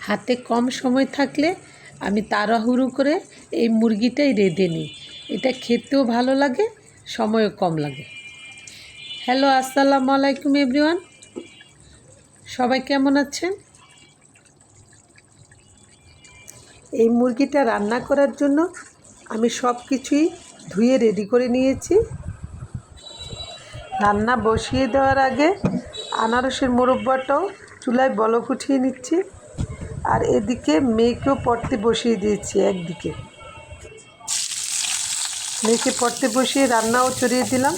হাতে কম সময় থাকলে আমি তাড়াহুড়ো করে এই মুরগিটাই রেঁধে নিই। এটা খেতেও ভালো লাগে, সময়ও কম লাগে। হ্যালো, আসসালামু আলাইকুম এভরিওয়ান। সবাই কেমন আছেন? এই মুরগিটা রান্না করার জন্য আমি সব কিছুই ধুয়ে রেডি করে নিয়েছি। রান্না বসিয়ে দেওয়ার আগে আনারসের মোরব্বাটাও চুলায় বলক উঠিয়ে নিচ্ছি। আর এদিকে মেয়েকেও পড়তে বসিয়ে দিয়েছি। একদিকে মেয়েকে পড়তে বসিয়ে রান্নাও চড়িয়ে দিলাম।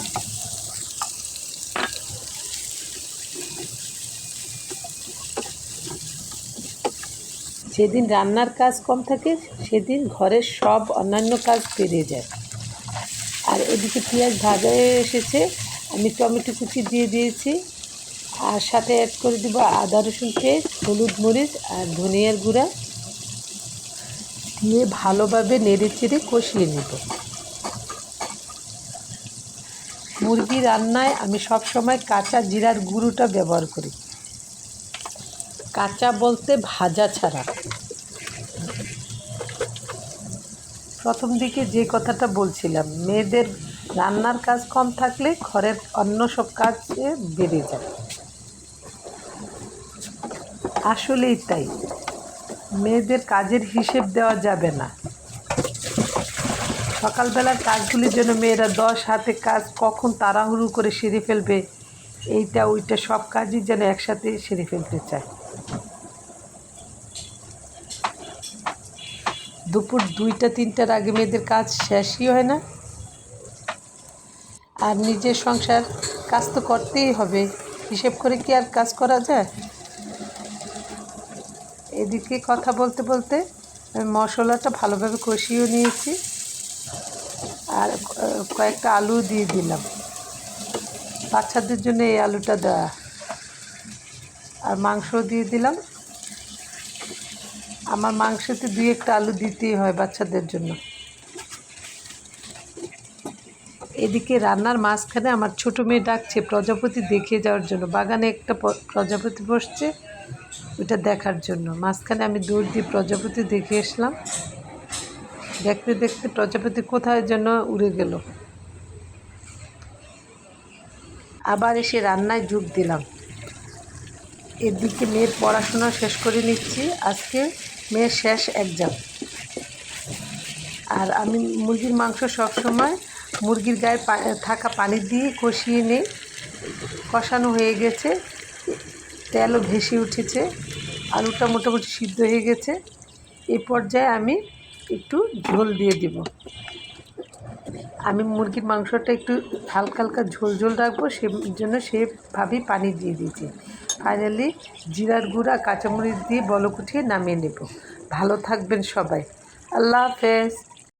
যেদিন রান্নার কাজ কম থাকে সেদিন ঘরের সব অন্যান্য কাজ বেরিয়ে যায়। আর এদিকে পেঁয়াজ ভাজা হয়ে এসেছে, আমি টমেটো কুচি দিয়ে দিয়েছি। আর সাথে অ্যাড করে দেবো আদা রসুন পেস্ট, হলুদ মরিচ আর ধনিয়ার গুঁড়া দিয়ে ভালোভাবে নেড়ে চেড়ে কষিয়ে নেব। মুরগি রান্নায় আমি সবসময় কাঁচা জিরার গুঁড়োটা ব্যবহার করি, কাঁচা বলতে ভাজা ছাড়া। প্রথম দিকে যে কথাটা বলছিলাম, মেয়েদের রান্নার কাজ কম থাকলে ঘরের অন্য সব কাজে বেড়ে যায়। আসলেই তাই, মেয়েদের কাজের হিসেব দেওয়া যাবে না। সকালবেলার কাজগুলির জন্য মেয়েরা 10 হাতে কাজ কখন তাড়াহুড়ো করে সেরে ফেলবে, এইটা ওইটা সব কাজই যেন একসাথে সেরে ফেলতে চায়। দুপুর 2টা-3টার আগে মেয়েদের কাজ শেষই হয় না। আর নিজের সংসার কাজ তো করতেই হবে, হিসেব করে কি আর কাজ করা যায়? এদিকে কথা বলতে বলতে আমি মশলাটা ভালোভাবে কষিয়ে নিয়েছি। আর কয়েকটা আলু দিয়ে দিলাম, বাচ্চাদের জন্য এই আলুটা দেওয়া। আর মাংস দিয়ে দিলাম। আমার মাংসতে 2-1টা আলু দিতেই হয় বাচ্চাদের জন্য। এদিকে রান্নার মাঝখানে আমার ছোটো মেয়ে ডাকছে প্রজাপতি দেখে যাওয়ার জন্য। বাগানে একটা প্রজাপতি বসছে, ওইটা দেখার জন্য। মাঝখানে আমি দৌড় দিয়ে প্রজাপতি দেখে আসলাম। দেখতে দেখতে প্রজাপতি কোথায় যেন উড়ে গেল। আবার এসে রান্নায় যোগ দিলাম। এদিকে মেয়ের পড়াশোনা শেষ করে নিচ্ছি, আজকে মেয়ের শেষ এক্সাম। আর আমি মুরগির মাংস সবসময় মুরগির গায়ে থাকা পানি দিয়ে কষিয়ে নিই। কষানো হয়ে গেছে, তেলও ভেসে উঠেছে, আলুটা মোটামুটি সিদ্ধ হয়ে গেছে। এই পর্যায়ে আমি একটু ঝোল দিয়ে দিব। আমি মুরগির মাংসটা একটু হালকা হালকা ঝোল ঝোল রাখবো, জন্য সেভাবেই পানি দিয়ে দিয়েছি। ফাইনালি জিরার গুঁড়া কাঁচামরিচ দিয়ে বলক উঠিয়ে নামিয়ে নেব। ভালো থাকবেন সবাই। আল্লাহ হাফেজ।